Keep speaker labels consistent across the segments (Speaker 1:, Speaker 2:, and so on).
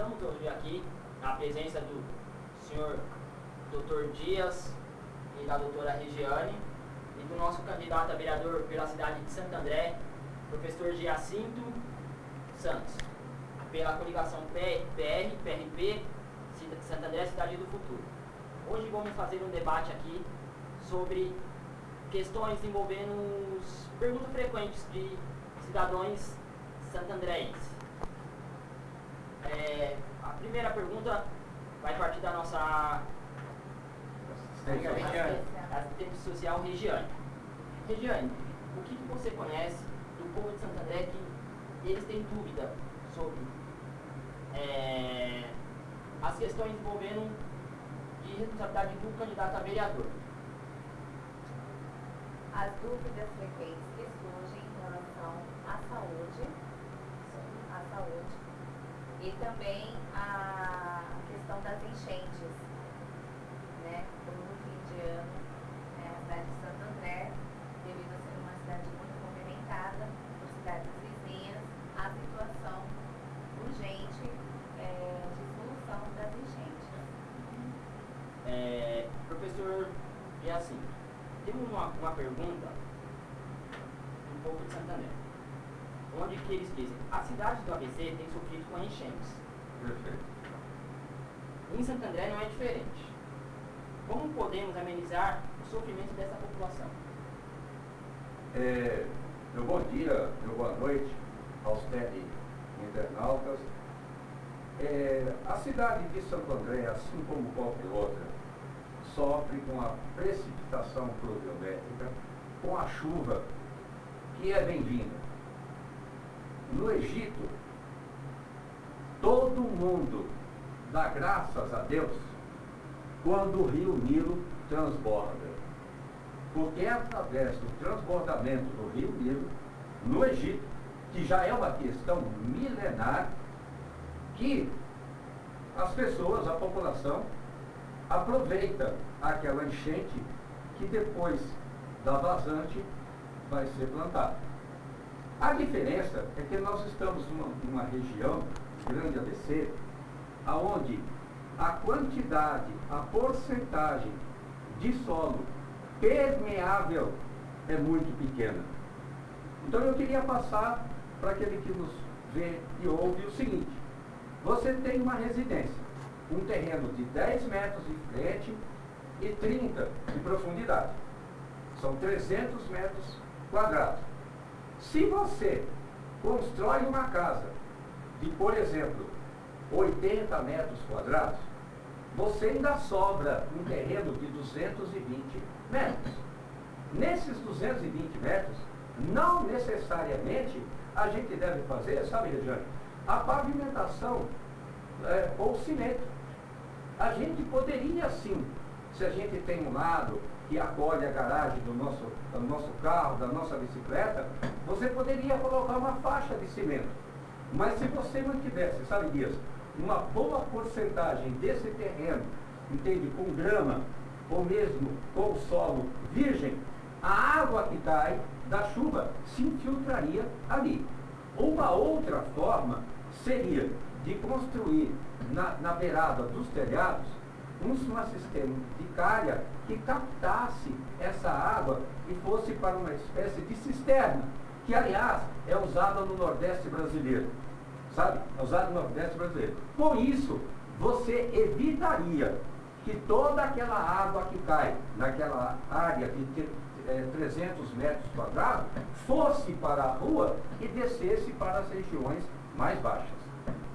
Speaker 1: estamos hoje aqui na presença do senhor Dr. Dias e da doutora Regiane e do nosso candidato a vereador pela cidade de Santo André, professor Giacinto Santos, pela coligação PRP Santo André Cidade do Futuro. Hoje vamos fazer um debate aqui sobre questões envolvendo perguntas frequentes de cidadãos santandrenses. A primeira pergunta vai partir da nossa assistente social Regiane. Regiane, o que você conhece do povo de Santo André que eles têm dúvida sobre as questões envolvendo de responsabilidade do candidato a vereador?
Speaker 2: As dúvidas frequentes que surgem em relação à saúde e também a questão das enchentes, né? Como no fim de ano, a cidade de Santo André, devido a ser uma cidade muito movimentada por cidades vizinhas, a situação urgente de solução das enchentes.
Speaker 1: Professor, é assim, temos uma pergunta do povo de Santo André, onde que eles dizem, a cidade do ABC tem sofrido com enchentes.
Speaker 3: Perfeito.
Speaker 1: Em Santo André não é diferente. Como podemos amenizar o sofrimento dessa população?
Speaker 3: Meu bom dia, meu boa noite aos internautas. A cidade de Santo André, assim como qualquer outra, sofre com a precipitação pluviométrica, com a chuva que é bem-vinda. No Egito, todo mundo dá graças a Deus quando o rio Nilo transborda. Porque é através do transbordamento do rio Nilo, no Egito, que já é uma questão milenar, que as pessoas, a população, aproveita aquela enchente que depois da vazante vai ser plantada. A diferença é que nós estamos numa região, grande ABC, onde a quantidade, a porcentagem de solo permeável é muito pequena. Então eu queria passar para aquele que nos vê e ouve o seguinte: você tem uma residência, um terreno de 10 metros de frente e 30 de profundidade. São 300 metros quadrados. Se você constrói uma casa de, por exemplo, 80 metros quadrados, você ainda sobra um terreno de 220 metros. Nesses 220 metros, não necessariamente a gente deve fazer, sabe, Regiane, a pavimentação ou cimento. A gente poderia sim, se a gente tem um lado que acolhe a garagem do nosso carro, da nossa bicicleta, você poderia colocar uma faixa de cimento. Mas se você mantivesse, sabe, Dias, uma boa porcentagem desse terreno, entende, com grama, ou mesmo com solo virgem, a água que cai da chuva se infiltraria ali. Uma outra forma seria de construir na beirada dos telhados um sistema de calha que captasse essa água e fosse para uma espécie de cisterna, que aliás é usada no Nordeste brasileiro, sabe? É usada no Nordeste brasileiro. Com isso, você evitaria que toda aquela água que cai naquela área de 300 metros quadrados fosse para a rua e descesse para as regiões mais baixas.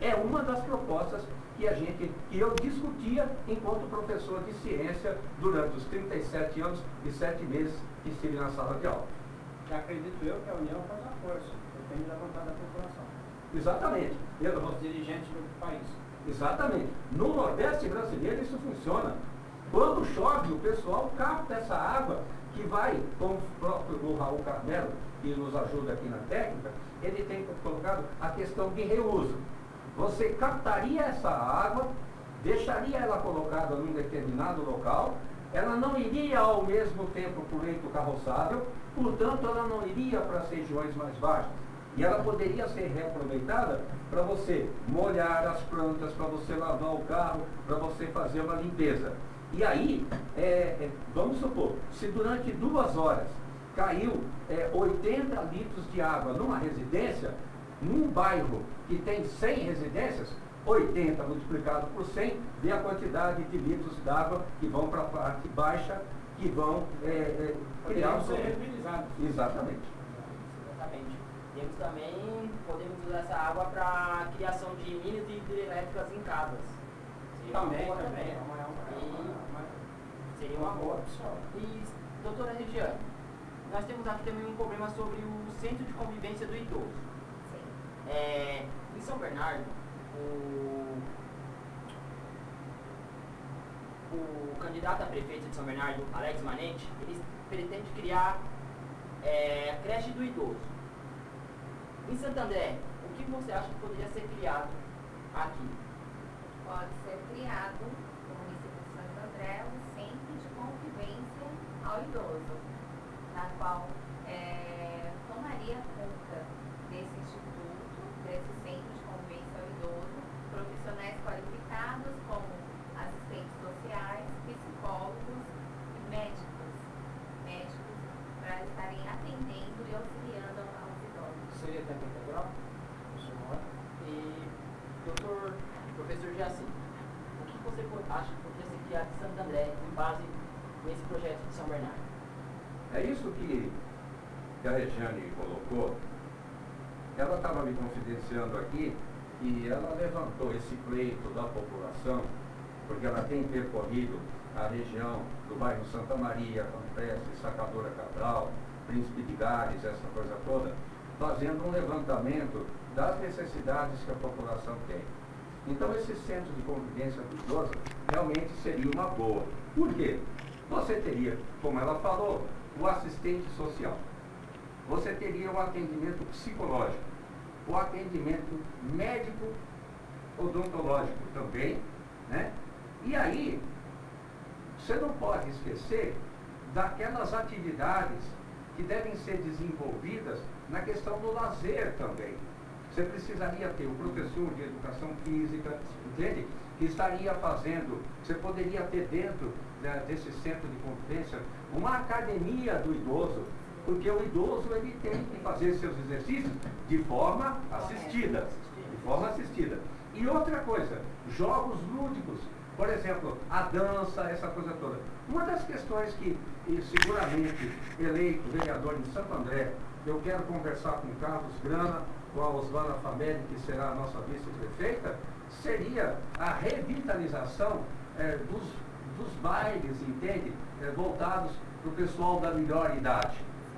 Speaker 3: É uma das propostas que eu discutia enquanto professor de ciência durante os 37 anos e 7 meses que estive na sala de aula.
Speaker 4: Acredito eu que a união faz a força, depende da vontade da população.
Speaker 3: Exatamente.
Speaker 4: Os dirigentes do país.
Speaker 3: Exatamente. No Nordeste brasileiro isso funciona. Quando chove, o pessoal capta essa água que vai, como o Raul Carmelo, que nos ajuda aqui na técnica, ele tem colocado a questão de reuso. Você captaria essa água, deixaria ela colocada num determinado local, ela não iria ao mesmo tempo para o leito carroçável, portanto ela não iria para as regiões mais baixas. E ela poderia ser reaproveitada para você molhar as plantas, para você lavar o carro, para você fazer uma limpeza. E aí, vamos supor, se durante 2 horas caiu 80 litros de água numa residência, num bairro que tem 100 residências, 80 multiplicado por 100, vê a quantidade de litros d'água que vão para a parte baixa, que vão criar
Speaker 4: ser reutilizados.
Speaker 3: Exatamente.
Speaker 1: Exatamente. Podemos usar essa água para criação de minas hidrelétricas em casas. Seria uma boa também. Seria uma boa opção. E, doutora Regiane, nós temos aqui também um problema sobre o Centro de Convivência do Idoso.
Speaker 2: Sim.
Speaker 1: Em São Bernardo, o candidato a prefeito de São Bernardo, Alex Manente, ele pretende criar a creche do idoso. Em Santo André, o que você acha que poderia ser criado aqui?
Speaker 2: Pode ser criado no município de Santo André um centro de convivência ao idoso, na qual tomaria conta desse instituto, desse centro de convivência ao idoso, profissionais qualificados como assistentes sociais, psicólogos e médicos para estarem atendendo e auxiliando aos idosos.
Speaker 1: Seria tempo integral? E, professor Jaci, o que você acha que poderia ser criado em Santo André em base nesse projeto de São Bernardo?
Speaker 3: É isso que a Regiane colocou. Ela estava me confidenciando aqui e ela levantou esse pleito da população, porque ela tem percorrido a região do bairro Santa Maria, Campestre, Sacadora Cabral, Príncipe de Gales, essa coisa toda, fazendo um levantamento das necessidades que a população tem. Então, esse centro de convivência do idoso realmente seria uma boa. Por quê? Você teria, como ela falou, o assistente social. Você teria o atendimento psicológico, o atendimento médico odontológico também, né? E aí, você não pode esquecer daquelas atividades que devem ser desenvolvidas na questão do lazer também. Você precisaria ter um professor de educação física, entende? Que estaria fazendo, você poderia ter dentro desse centro de convivência uma academia do idoso, porque o idoso ele tem que fazer seus exercícios de forma assistida. De forma assistida. E outra coisa, jogos lúdicos. Por exemplo, a dança, essa coisa toda. Uma das questões que, seguramente, eleito vereador em Santo André, eu quero conversar com o Carlos Grana, com a Osvana Famelli, que será a nossa vice-prefeita, seria a revitalização dos bailes, entende? Voltados para o pessoal da melhor idade.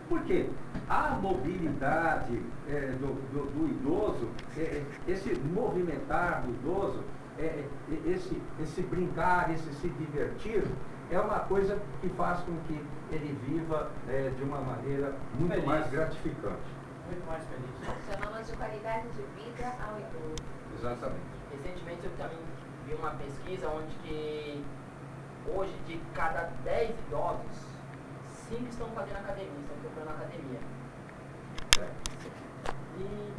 Speaker 3: Por quê? A mobilidade do idoso, esse movimentar do idoso, esse brincar, esse se divertir, é uma coisa que faz com que ele viva de uma maneira muito
Speaker 4: feliz,
Speaker 3: mais gratificante.
Speaker 4: Muito mais feliz.
Speaker 2: Chamamos de qualidade de vida ao idoso.
Speaker 3: Exatamente.
Speaker 1: Recentemente eu também vi uma pesquisa onde que hoje de cada 10 idosos, 5 estão fazendo academia, estão procurando academia. E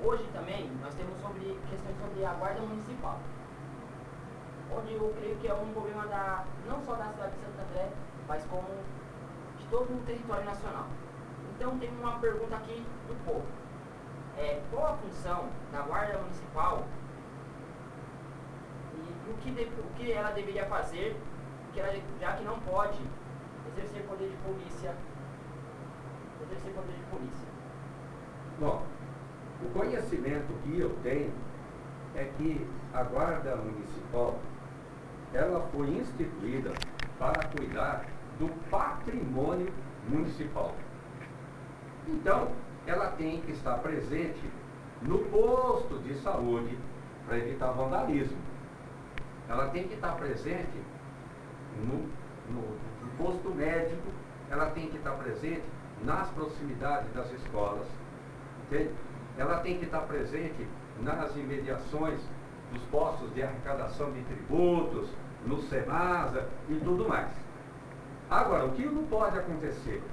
Speaker 1: hoje também nós temos questões sobre a guarda municipal, onde eu creio que é um problema não só da cidade de Santo André, mas como de todo o território nacional. Então tem uma pergunta aqui do povo. Qual a função da guarda municipal e o que ela deveria fazer, já que não pode exercer poder de polícia?
Speaker 3: Bom, o conhecimento que eu tenho é que a guarda municipal, ela foi instituída para cuidar do patrimônio municipal. Então, ela tem que estar presente no posto de saúde para evitar vandalismo. Ela tem que estar presente no posto médico, ela tem que estar presente nas proximidades das escolas, entende? Ela tem que estar presente nas imediações dos postos de arrecadação de tributos, no Senasa e tudo mais. Agora, o que não pode acontecer?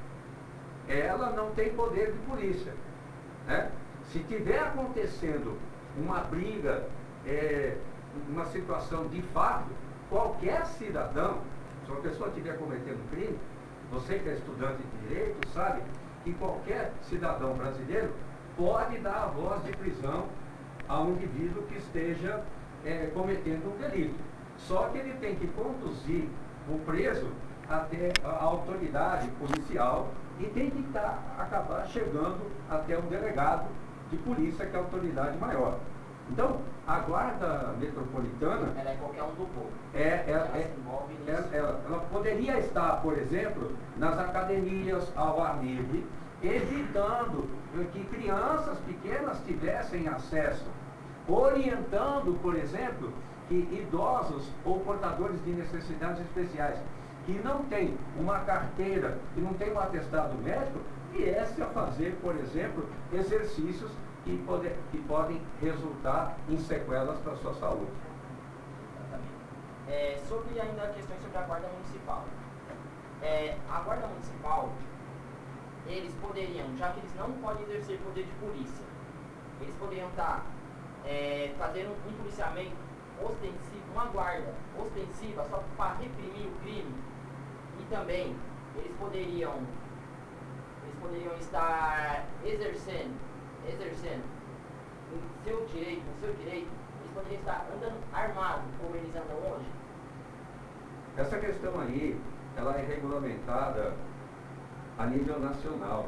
Speaker 3: Ela não tem poder de polícia. né? Se tiver acontecendo uma briga, uma situação de fato, qualquer cidadão, se uma pessoa estiver cometendo crime, você que é estudante de direito sabe que qualquer cidadão brasileiro pode dar a voz de prisão a um indivíduo que esteja cometendo um delito. Só que ele tem que conduzir o preso até a autoridade policial e tem que acabar chegando até um delegado de polícia, que é a autoridade maior. Então, a guarda metropolitana...
Speaker 1: Ela é qualquer um do povo.
Speaker 3: Ela poderia estar, por exemplo, nas academias ao ar livre, evitando que crianças pequenas tivessem acesso, orientando, por exemplo, que idosos ou portadores de necessidades especiais que não têm uma carteira, que não têm um atestado médico, viesse a fazer, por exemplo, exercícios que podem resultar em sequelas para a sua saúde.
Speaker 1: Exatamente. Sobre ainda questões sobre a guarda municipal. A guarda municipal, eles poderiam, já que eles não podem exercer poder de polícia, eles poderiam estar fazendo um policiamento ostensivo, uma guarda ostensiva só para reprimir o crime, e também eles poderiam estar exercendo o seu direito, eles poderiam estar andando armados como eles andam hoje.
Speaker 3: Essa questão aí, ela é regulamentada a nível nacional.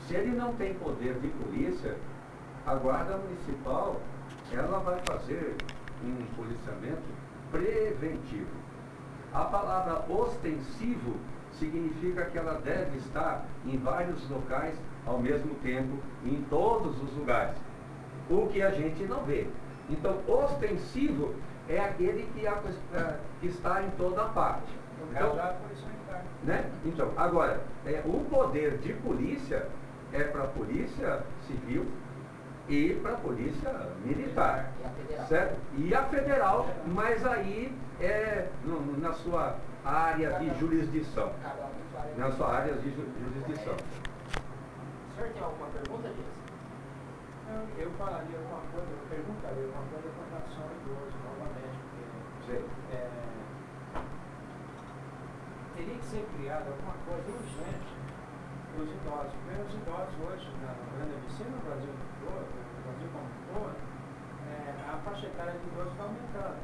Speaker 3: Se ele não tem poder de polícia, a guarda municipal, ela vai fazer um policiamento preventivo. A palavra ostensivo significa que ela deve estar em vários locais ao mesmo tempo, em todos os lugares, o que a gente não vê. Então, ostensivo é aquele que está em toda parte. Então, né? Então, agora, o poder de polícia é para a polícia civil e para a polícia militar,
Speaker 1: E a federal.
Speaker 3: certo? E a federal, mas aí na sua área de jurisdição.
Speaker 1: Cada um sua área.
Speaker 3: Na sua área de jurisdição.
Speaker 1: O senhor tem alguma pergunta, Dias?
Speaker 4: Eu falaria alguma coisa, eu perguntaria alguma coisa com relação ao idoso, novamente, porque
Speaker 3: Sim.
Speaker 4: teria que ser criada alguma coisa urgente para os idosos, porque os idosos hoje, na grande medicina, no Brasil todo, no Brasil como um todo, a faixa etária do idoso está aumentando.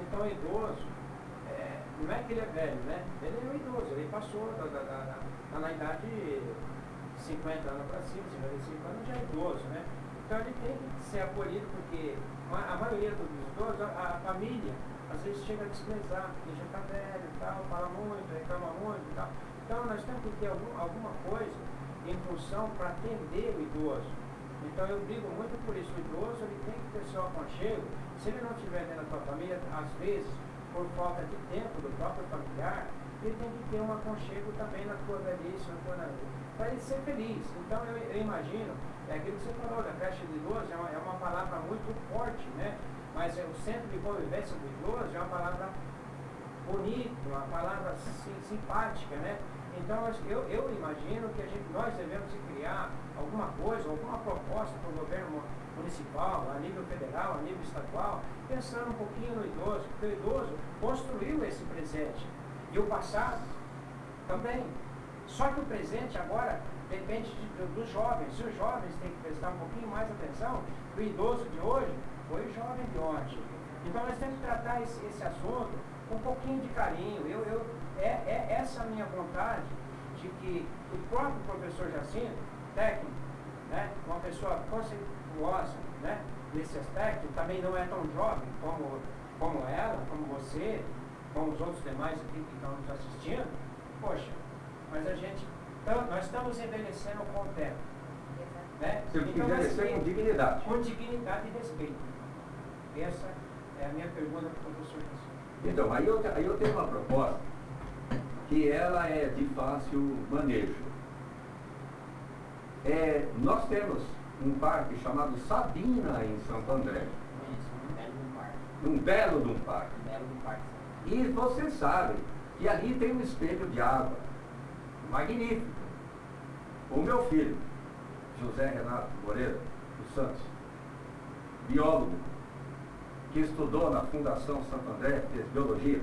Speaker 4: Então o idoso, não é que ele é velho, né? Ele é um idoso, ele passou na idade de 50 anos para cima, 55 anos já é idoso, né? Então ele tem que ser acolhido, porque a maioria dos idosos, a família, às vezes chega a desprezar, porque já está velho e tal, fala muito, reclama muito e tal. Então nós temos que ter alguma coisa em função para atender o idoso. Então eu digo muito por isso, o idoso ele tem que ter seu aconchego. Se ele não estiver dentro da sua família, às vezes, por falta de tempo do próprio familiar, ele tem que ter um aconchego também na sua velhice, para ele ser feliz. Então eu imagino, aquilo que você falou, da creche do idoso é uma palavra muito forte, né? Mas o centro de convivência do idoso é uma palavra bonita, uma palavra simpática, né? Então eu imagino que nós devemos criar alguma coisa, alguma proposta para o governo municipal, a nível federal, a nível estadual, pensando um pouquinho no idoso, porque o idoso construiu esse presente. E o passado também. Só que o presente agora depende dos jovens. E os jovens têm que prestar um pouquinho mais atenção. O idoso de hoje foi o jovem de ontem. Então nós temos que tratar esse assunto com um pouquinho de carinho. Essa a minha vontade de que o próprio professor Jacinto, técnico, né, uma pessoa conceituosa, né, nesse aspecto, também não é tão jovem como ela, como você, como os outros demais aqui que estão nos assistindo. Poxa, mas nós estamos envelhecendo com o tempo. Né?
Speaker 3: Temos que envelhecer com dignidade.
Speaker 4: Com dignidade e respeito. Essa é a minha pergunta para o professor Jacinto.
Speaker 3: Então, aí eu tenho uma proposta que ela é de fácil manejo. Nós temos um parque chamado Sabina em Santo André. Um belo de um parque. E você sabe que ali tem um espelho de água magnífico. O meu filho José Renato Moreira dos Santos, biólogo, que estudou na Fundação Santo André, fez biologia,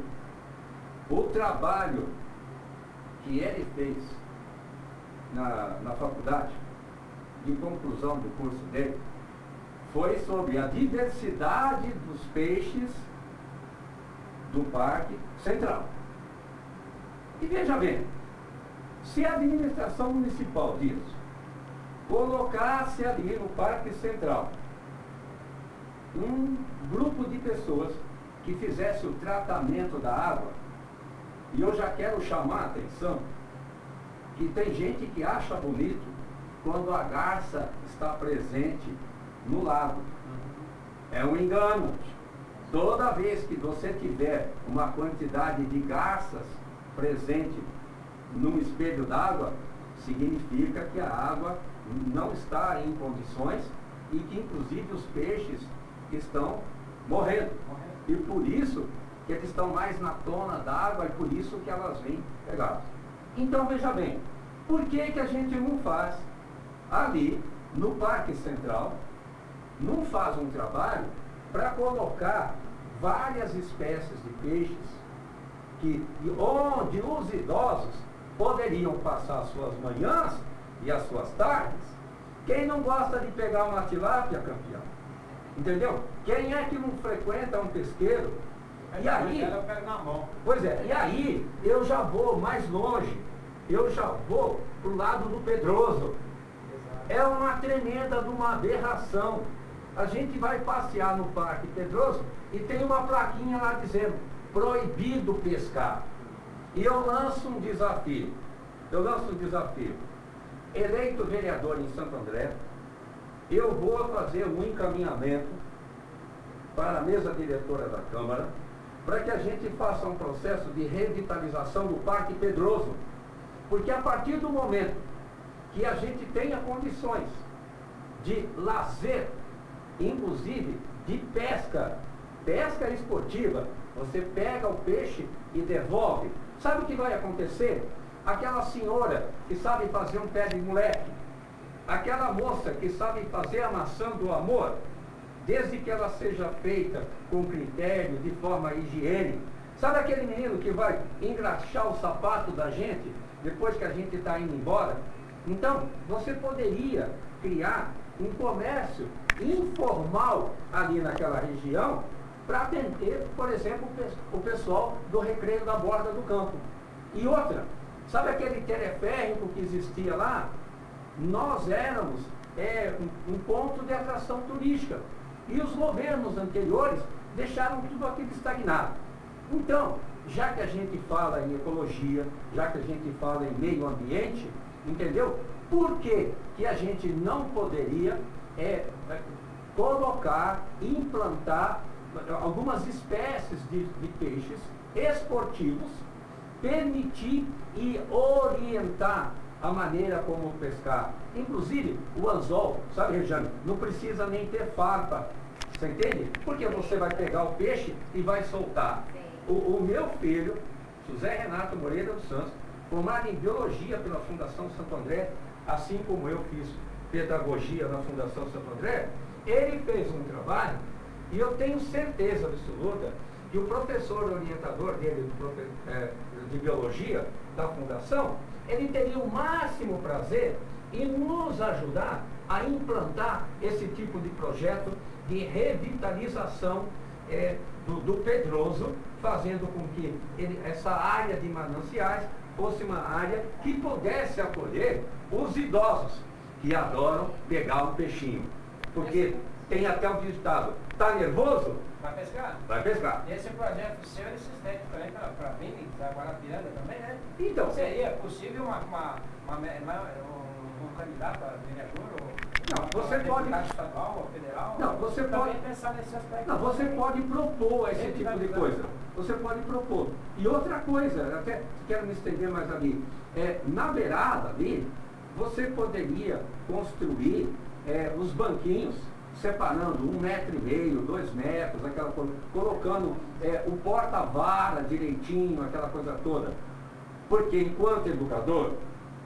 Speaker 3: o trabalho que ele fez na faculdade, de conclusão do curso dele, foi sobre a diversidade dos peixes do Parque Central. E veja bem, se a administração municipal diz, colocasse ali no Parque Central um grupo de pessoas que fizesse o tratamento da água, e eu já quero chamar a atenção que tem gente que acha bonito quando a garça está presente no lago. É um engano. Toda vez que você tiver uma quantidade de garças presente num espelho d'água, significa que a água não está em condições e que inclusive os peixes estão morrendo. E por isso que eles estão mais na tona d'água e por isso que elas vêm pegadas. Então veja bem, por que que a gente não faz ali no Parque Central, não faz um trabalho para colocar várias espécies de peixes onde os idosos poderiam passar as suas manhãs e as suas tardes? Quem não gosta de pegar uma tilápia, campeão? Entendeu? Quem é que não frequenta um pesqueiro? E aí,
Speaker 4: eu pego na mão.
Speaker 3: pois é, e aí eu já vou mais longe, eu já vou pro lado do Pedroso. É uma tremenda de uma aberração. A gente vai passear no Parque Pedroso e tem uma plaquinha lá dizendo proibido pescar. E eu lanço um desafio. Eleito vereador em Santo André, eu vou fazer um encaminhamento para a mesa diretora da Câmara para que a gente faça um processo de revitalização do Parque Pedroso. Porque a partir do momento que a gente tenha condições de lazer, inclusive de pesca esportiva, você pega o peixe e devolve. Sabe o que vai acontecer? Aquela senhora que sabe fazer um pé de moleque, aquela moça que sabe fazer a maçã do amor, desde que ela seja feita com critério, de forma higiênica. Sabe aquele menino que vai engraxar o sapato da gente depois que a gente está indo embora? Então, você poderia criar um comércio informal ali naquela região para atender, por exemplo, o pessoal do recreio da borda do campo. E outra, sabe aquele teleférico que existia lá? Nós éramos um ponto de atração turística. E os governos anteriores deixaram tudo aquilo estagnado. Então, já que a gente fala em ecologia, já que a gente fala em meio ambiente, entendeu? Por que que a gente não poderia colocar, implantar algumas espécies de peixes esportivos, permitir e orientar a maneira como pescar? Inclusive, o anzol, sabe, Regiane, não precisa nem ter farpa, você entende? Porque você vai pegar o peixe e vai soltar. O meu filho, José Renato Moreira dos Santos, formado em biologia pela Fundação Santo André, assim como eu fiz pedagogia na Fundação Santo André, ele fez um trabalho e eu tenho certeza absoluta que o professor orientador dele de biologia da Fundação, ele teria o máximo prazer em nos ajudar a implantar esse tipo de projeto de revitalização do Pedroso, fazendo com que essa área de mananciais fosse uma área que pudesse acolher os idosos que adoram pegar um peixinho. Porque tem até um ditado, tá nervoso?
Speaker 4: Vai pescar?
Speaker 3: Vai pescar.
Speaker 4: Esse projeto seu, ele se estende também para mim, da Guarapiranga também, né?
Speaker 3: Então,
Speaker 4: seria possível um candidato a vereador ou
Speaker 3: não, você pode
Speaker 4: estadual ou federal?
Speaker 3: Não, você pode
Speaker 4: pensar nesse aspecto.
Speaker 3: Não, você pode propor esse tipo de coisa. Você pode propor. E outra coisa, até quero me estender mais ali, na beirada ali, você poderia construir os banquinhos separando 1,5 metro, 2 metros, aquela coisa, colocando o porta-vara direitinho, aquela coisa toda. Porque enquanto educador,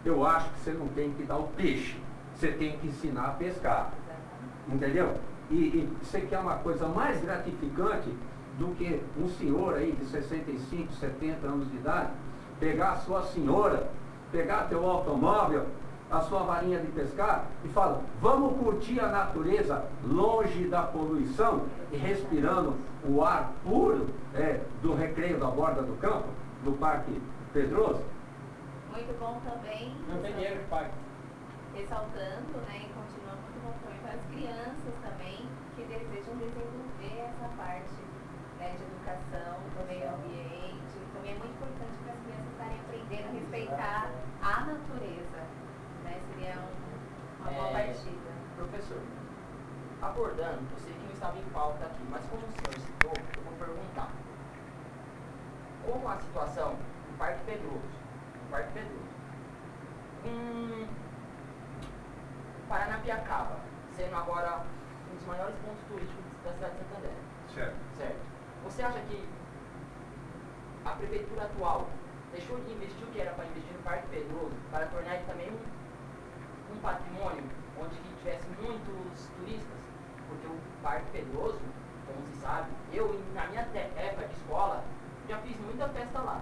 Speaker 3: eu acho que você não tem que dar o peixe. você tem que ensinar a pescar.
Speaker 2: Exatamente.
Speaker 3: Entendeu? E você quer uma coisa mais gratificante do que um senhor aí de 65, 70 anos de idade, pegar a sua senhora, pegar teu automóvel, a sua varinha de pescar e fala, vamos curtir a natureza longe da poluição e respirando o ar puro do recreio da borda do campo, do Parque Pedroso.
Speaker 2: Muito bom também,
Speaker 4: Não tem dinheiro que pague.
Speaker 2: ressaltando, né, e continuando muito bom também para as crianças também que desejam desenvolver essa parte, né, de educação do meio ambiente. Também é muito importante para as crianças estarem aprendendo a respeitar a natureza, né, seria uma boa partida.
Speaker 1: Professor, abordando, eu sei que não estava em pauta aqui, mas como o senhor citou, eu vou perguntar. Como a situação do Parque Pedroso, Paranapiacaba, sendo agora um dos maiores pontos turísticos da cidade de Santo André, certo? Você acha que a prefeitura atual deixou de investir o que era para investir no Parque Pedroso para tornar ele também um patrimônio onde que tivesse muitos turistas? Porque o Parque Pedroso, como se sabe, eu na minha época de escola já fiz muita festa lá.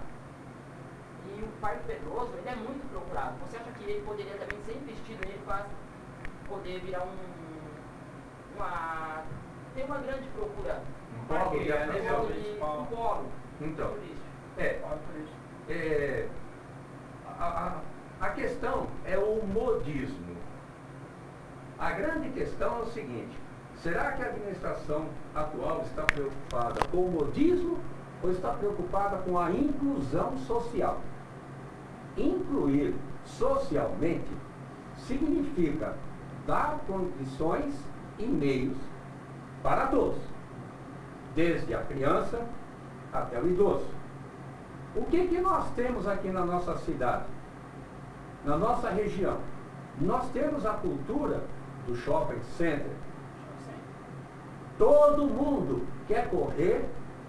Speaker 1: E o Parque Pedroso, ele é muito procurado. Você acha que ele poderia também ser investido nele para poder virar ter uma grande procura?
Speaker 3: Um polo de atração.
Speaker 1: Um polo
Speaker 3: Então,
Speaker 1: turístico.
Speaker 3: a questão é o modismo. A grande questão é o seguinte, será que a administração atual está preocupada com o modismo ou está preocupada com a inclusão social? Incluir socialmente significa dar condições e meios para todos, desde a criança até o idoso. O que nós temos aqui na nossa cidade, na nossa região? Nós temos a cultura do shopping center. Todo mundo quer correr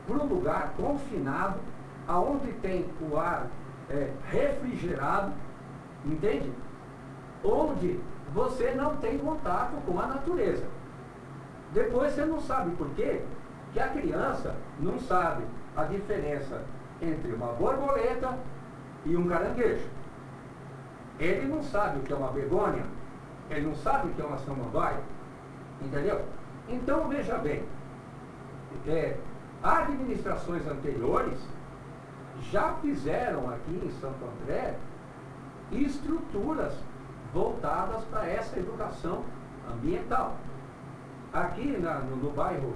Speaker 3: para um lugar confinado, aonde tem o ar refrigerado, entende? Onde você não tem contato com a natureza. Depois você não sabe por quê, que a criança não sabe a diferença entre uma borboleta e um caranguejo. Ele não sabe o que é uma begônia, ele não sabe o que é uma samambaia, entendeu? Então veja bem, administrações anteriores já fizeram aqui em Santo André estruturas voltadas para essa educação ambiental. Aqui no bairro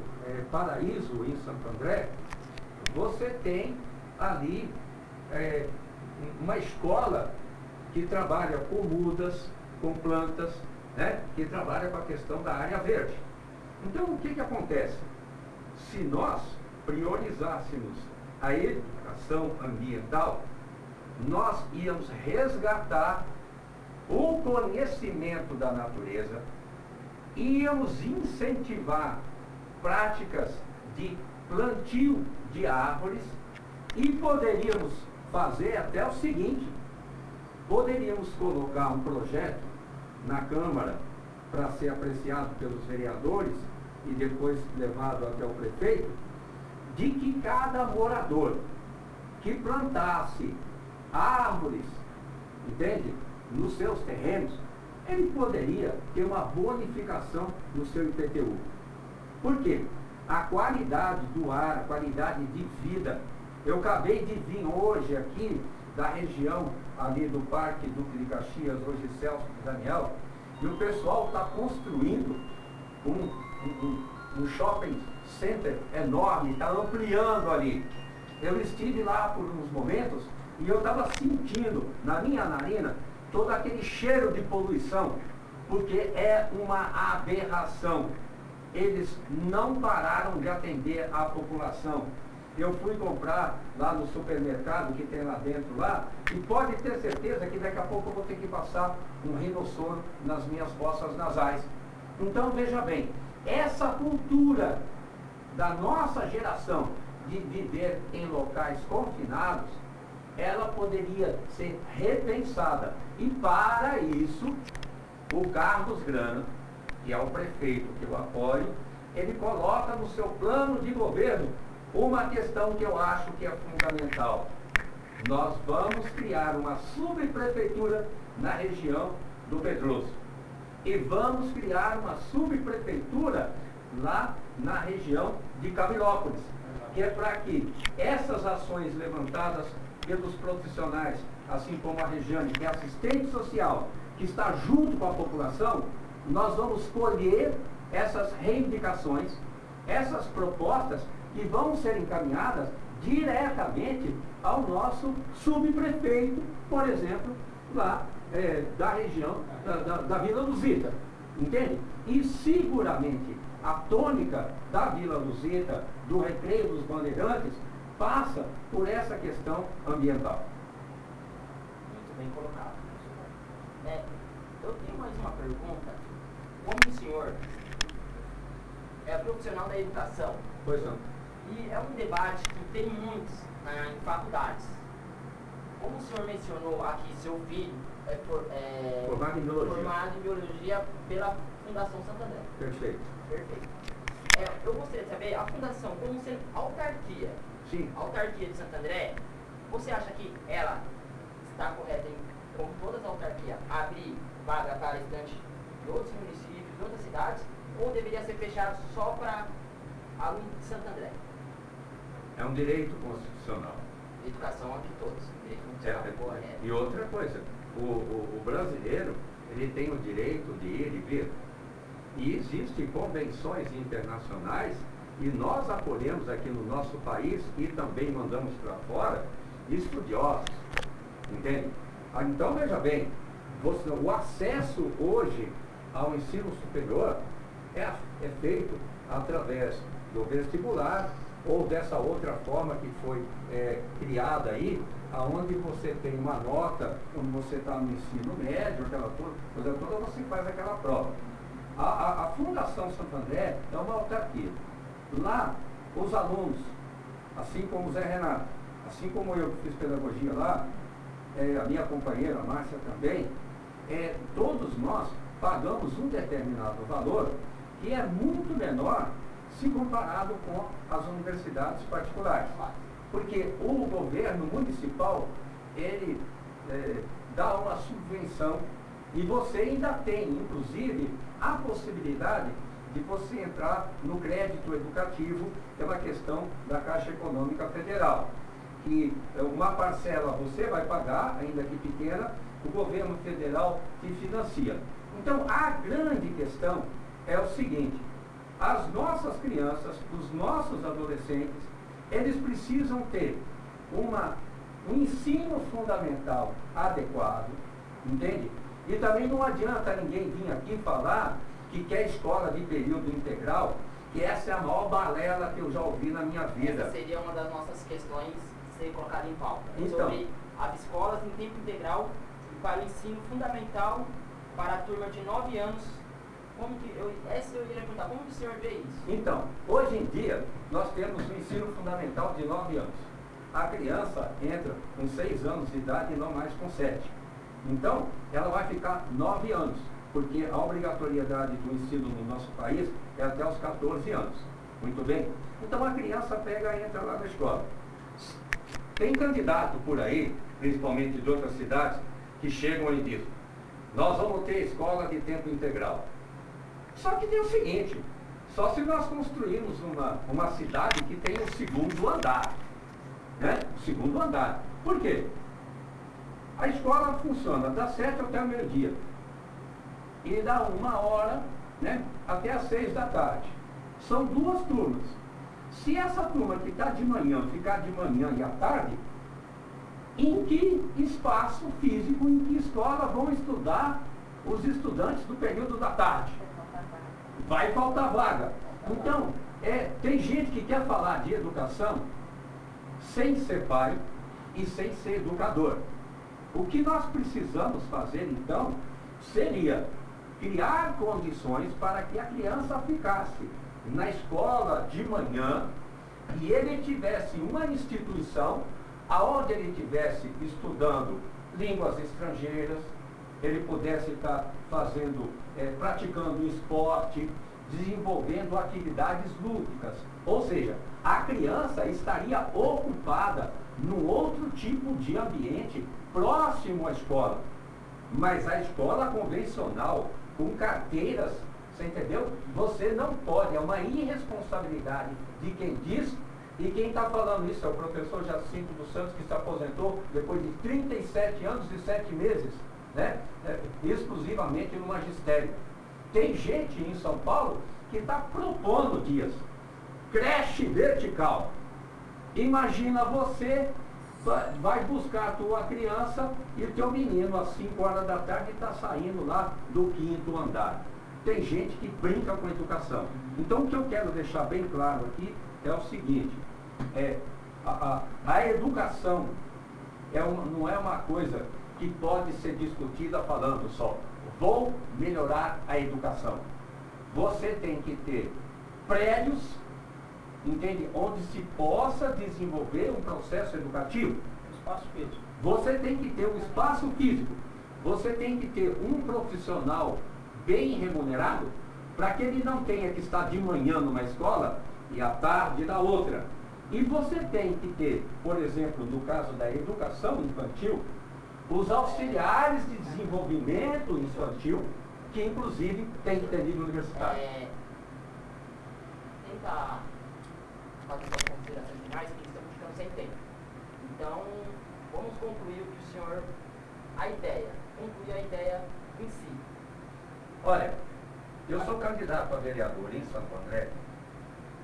Speaker 3: Paraíso, em Santo André, você tem ali uma escola que trabalha com mudas, com plantas, né, que trabalha com a questão da área verde. Então, o que acontece? Se nós priorizássemos a educação ambiental, nós íamos resgatar o conhecimento da natureza, íamos incentivar práticas de plantio de árvores e poderíamos fazer até o seguinte, poderíamos colocar um projeto na Câmara para ser apreciado pelos vereadores e depois levado até o prefeito, de que cada morador que plantasse árvores, entende, nos seus terrenos, ele poderia ter uma bonificação no seu IPTU. Por quê? A qualidade do ar, a qualidade de vida. Eu acabei de vir hoje aqui da região ali do Parque Duque de Caxias, hoje Celso de Daniel, e o pessoal está construindo um shopping center enorme, está ampliando ali. Eu estive lá por uns momentos e eu estava sentindo na minha narina todo aquele cheiro de poluição, porque é uma aberração. Eles não pararam de atender a população. Eu fui comprar lá no supermercado que tem lá dentro lá, e pode ter certeza que daqui a pouco eu vou ter que passar um rinossoro nas minhas fossas nasais. Então veja bem, essa cultura da nossa geração de viver em locais confinados, ela poderia ser repensada. E para isso, o Carlos Grana, que é o prefeito que eu apoio, ele coloca no seu plano de governo uma questão que eu acho que é fundamental. Nós vamos criar uma subprefeitura na região do Pedroso. E vamos criar uma subprefeitura lá na região de Camilópolis, que é para que essas ações levantadas pelos profissionais, assim como a Regiane, que é assistente social, que está junto com a população, nós vamos colher essas reivindicações, essas propostas que vão ser encaminhadas diretamente ao nosso subprefeito, por exemplo, lá da região da Vila Luzita, entende? E seguramente a tônica da Vila Luzita, do Recreio dos Bandeirantes, passa por essa questão ambiental.
Speaker 1: Muito bem colocado. Eu tenho mais uma pergunta. Como o senhor é profissional da educação,
Speaker 3: Pois não.
Speaker 1: e é um debate que tem muitos em faculdades. Como o senhor mencionou aqui, seu filho é
Speaker 3: Formado em biologia.
Speaker 1: formado em biologia pela Fundação Santo André.
Speaker 3: Perfeito.
Speaker 1: Perfeito. Eu gostaria de saber, a Fundação, como sendo autarquia,
Speaker 3: Sim.
Speaker 1: a autarquia de Santo André, você acha que ela está correta em, como todas as autarquias, abrir vaga para estudantes de outros municípios, de outras cidades, ou deveria ser fechado só para alunos de Santo André?
Speaker 3: É um direito constitucional.
Speaker 1: Educação aqui todos. Direito constitucional, correto.
Speaker 3: E outra coisa, o brasileiro, ele tem o direito de ir e vir. E existem convenções internacionais e nós acolhemos aqui no nosso país e também mandamos para fora estudiosos, entende? Então, veja bem, o acesso hoje ao ensino superior é feito através do vestibular ou dessa outra forma que foi criada aí, aonde você tem uma nota, quando você está no ensino médio, aquela coisa toda, você faz aquela prova. A Fundação Santo André é uma autarquia. Lá, os alunos, assim como o Zé Renato, assim como eu que fiz pedagogia lá, a minha companheira, a Márcia também, todos nós pagamos um determinado valor que é muito menor se comparado com as universidades particulares. Porque o governo municipal, ele dá uma subvenção e você ainda tem, inclusive, a possibilidade de você entrar no crédito educativo, que é uma questão da Caixa Econômica Federal. Que uma parcela você vai pagar, ainda que pequena, o governo federal te financia. Então, a grande questão é o seguinte: as nossas crianças, os nossos adolescentes, eles precisam ter um ensino fundamental adequado, entende? E também não adianta ninguém vir aqui falar que quer escola de período integral, que essa é a maior balela que eu já ouvi na minha vida.
Speaker 1: Essa seria uma das nossas questões a ser colocada em pauta.
Speaker 3: Então,
Speaker 1: sobre as escolas em tempo integral para o ensino fundamental para a turma de 9 anos. Essa eu iria perguntar, como que o senhor vê isso?
Speaker 3: Então, hoje em dia, nós temos um ensino fundamental de 9 anos. A criança entra com 6 anos de idade e não mais com 7. Então, ela vai ficar 9 anos, porque a obrigatoriedade do ensino no nosso país é até os 14 anos. Muito bem? Então, a criança pega e entra lá na escola. Tem candidato por aí, principalmente de outras cidades, que chegam e dizem: nós vamos ter escola de tempo integral. Só que tem o seguinte: só se nós construirmos uma cidade que tem o segundo andar. Né? O segundo andar. Por quê? A escola funciona das 7 até o meio-dia. E dá 1 hora, né, até as 6 da tarde. São 2 turmas. Se essa turma que está de manhã ficar de manhã e à tarde, em que espaço físico, em que escola vão estudar os estudantes do período da tarde? Vai faltar vaga. Então, tem gente que quer falar de educação sem ser pai e sem ser educador. O que nós precisamos fazer, então, seria criar condições para que a criança ficasse na escola de manhã e ele tivesse uma instituição aonde ele estivesse estudando línguas estrangeiras, ele pudesse estar fazendo, praticando esporte, desenvolvendo atividades lúdicas. Ou seja, a criança estaria ocupada num outro tipo de ambiente próximo à escola. Mas a escola convencional, com carteiras, você entendeu? Você não pode, é uma irresponsabilidade de quem diz, e quem está falando isso é o professor Jacinto dos Santos, que se aposentou depois de 37 anos e 7 meses, né? Exclusivamente no magistério. Tem gente em São Paulo que está propondo, Dias, creche vertical. Imagina você vai buscar a tua criança e o teu menino às 5 horas da tarde está saindo lá do 5º andar. Tem gente que brinca com a educação. Então o que eu quero deixar bem claro aqui é o seguinte, a educação não é uma coisa que pode ser discutida falando só, vou melhorar a educação. Você tem que ter prédios, entende? Onde se possa desenvolver um processo educativo.
Speaker 4: Espaço físico.
Speaker 3: Você tem que ter um espaço físico. Você tem que ter um profissional bem remunerado para que ele não tenha que estar de manhã numa escola e à tarde na outra. E você tem que ter, por exemplo, no caso da educação infantil, os auxiliares de desenvolvimento infantil, que inclusive tem que ter nível universitário.
Speaker 1: Tentar fazer suas considerações finais, que estamos ficando sem tempo. Então, vamos concluir o que o senhor, concluir a ideia em si.
Speaker 3: Olha, eu sou candidato a vereador em Santo André,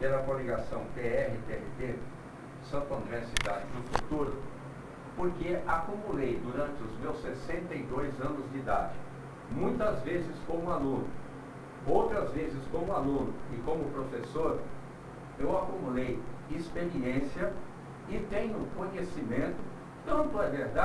Speaker 3: pela coligação PR-TRT, Santo André Cidade do Futuro, porque acumulei durante os meus 62 anos de idade, muitas vezes como aluno, outras vezes como aluno e como professor, eu acumulei experiência e tenho conhecimento, tanto é verdade,